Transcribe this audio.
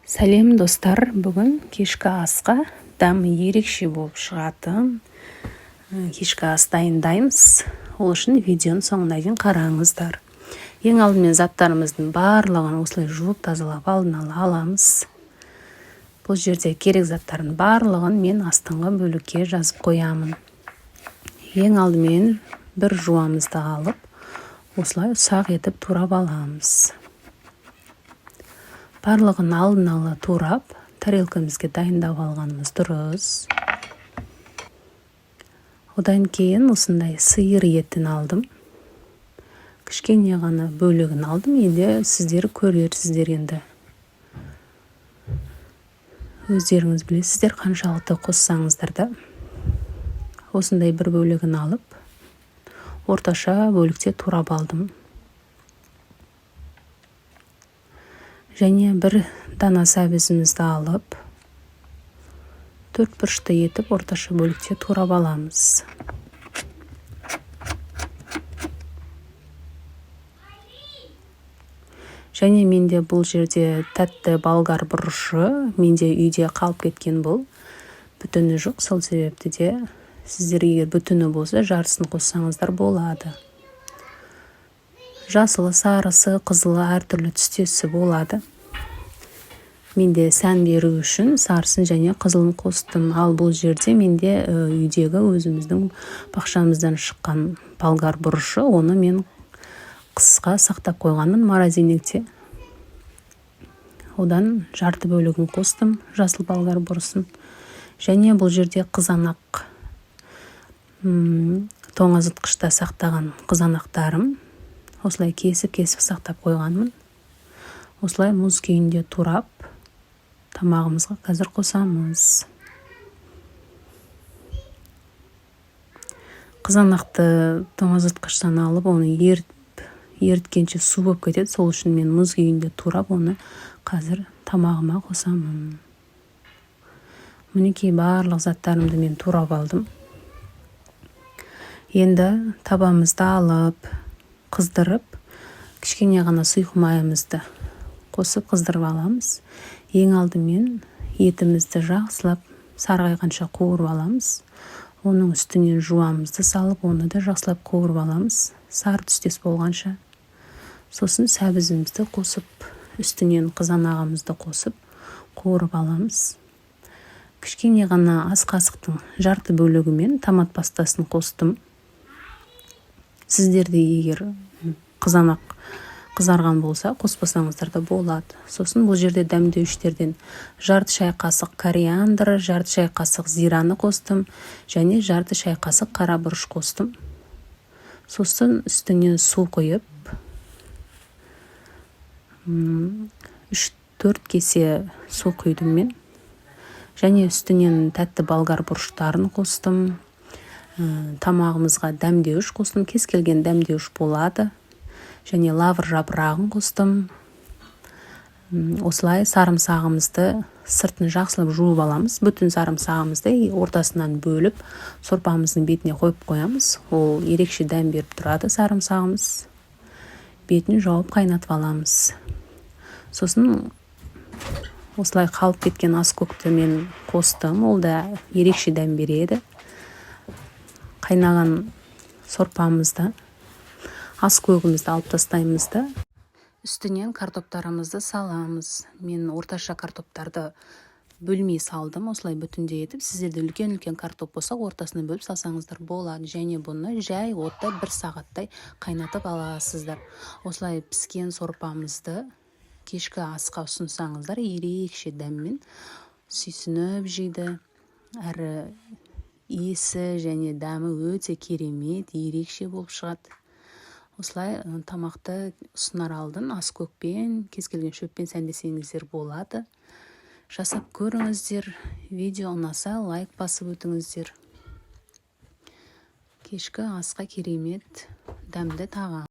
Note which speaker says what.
Speaker 1: Сәлем достар, бүгін кешкі асқа дәмі ерекше болып шығатын кешкі ас дайындаймыз. Ол үшін видеоның соңына дейін қараңыздар. Ең алдымен заттарымыздың барлығын осылай жуып тазалап алдын ала аламыз. Бұл жерде керек заттардың барлығын мен астыңғы бөлікке жазып қоямын. Ең алдымен бір жуамызды алып, осылай ұсақ етіп турап аламыз. Барлығын алдын ала турап, тарелкамызға дайындап алғанымыз дұрыс. Одан кейін осындай сиыр етін алдым. Кішкене ғана бөлігін алдым, енді сіздер көрерсіздер енді. Өздеріңіз білесіздер қаншалықты қоссаңыздар да. Осындай бір бөлігін алып, орташа бөлікте турап алдым. Және бір дана сәбізімізді алып, төрт бұрышты етіп орташа бөлікте турап аламыз. Және менде бұл жерде тәтті болгар бұрышы, менде үйде қалып кеткен бұл. Бүтіні жоқ, сол себепті де сіздер егер бүтіні болса, жарысын қоссаңыздар болады. Жасылы, сарысы, қызылы әртүрлі түстесі болады. Менде сән беру үшін сарысын және қызылын қостым. Ал бұл жерде менде үйдегі өзіміздің бақшамыздан шыққан болгар бұрышы, оны мен қысқа сақтап қойғанмын морозильникте. Одан жарты бөлігін қостым, жасыл болгар бұрысын. Және бұл жерде қызанақ, тоңазытқышта сақтаған қызанақтарым. Осылай кесіп сақтап қойғанмын. Осылай мұз күйінде турап, тамағымызға қазір қосамыз. Қызанақты тоңазытқыштан алып, оны еріткенше су болып кетеді. Сол үшін мен мұз күйінде турап, оны қазір тамағыма қосамын. Мінекей барлық заттарымды мен турап алдым. Енді табамызды алып, қыздырып, кішкене ғана сұйық қосып қыздырып аламыз. Ең алдымен етімізді жақсылап сарғайғанша қуырып аламыз. Оның үстінен жуамызды салып, оны да жақсылап қуырып аламыз. Сары түстес болғанша. Сосын сәбізімізді қосып, үстінен қызанағымызды қосып, қуырып аламыз. Кішкене ғана ас қасықтың жарты бөлігімен томат пастасын қостым. Сіздерде егер қызанақ қызарған болса, қоспасаңыздар да болады. Сосын бұл жерде дәмдеуіштерден жарты шай қасық кориандр, жарты шай қасық зираны қостым, және жарты шай қасық қара бұрыш қостым. Сосын үстіне су құйып, 3-4 кесе су құйдым мен. Және үстінен тәтті болгар бұрыштарын қостым. Тамағымызға дәмдеуіш қостым, кез келген дәмдеуіш болады. Және лавр жапырағын қостым. Осылай сарымсағымызды сыртын жақсылап жуып аламыз. Бүтін сарымсағымызды ортасынан бөліп, сорпамыздың бетіне қойып қоямыз. Ол ерекше дәм беріп тұрады сарымсағымыз. Бетін жауып қайнатып аламыз. Сосын осылай қалып кеткен ас көкті мен қостым. Ол да ерекше дәм береді. Қайнаған сорпамызды, ас көгімізді алып тастаймыз да, үстінен картоптарымызды саламыз. Мен орташа картоптарды бөлмей салдым, осылай бүтінде етіп. Сіздерде үлкен картоп болса, ортасына бөліп салсаңыздар болады. Және бұны жай отта 1 сағаттай қайнатып аласыздар. Осылай піскен сорпамызды кешкі асқа ұсынсаңыздар, ерекше дәммен сүйсініп жейді. Әрі иісі және дәмі өте керемет, ерекше болып шығады. Осылай тамақты ұсынар алдын ас көкпен, кез келген шөппен сәндесеңіздер болады. Жасап көріңіздер. Видео ұнаса лайк басып өтіңіздер. Кешкі асқа керемет дәмді тағам.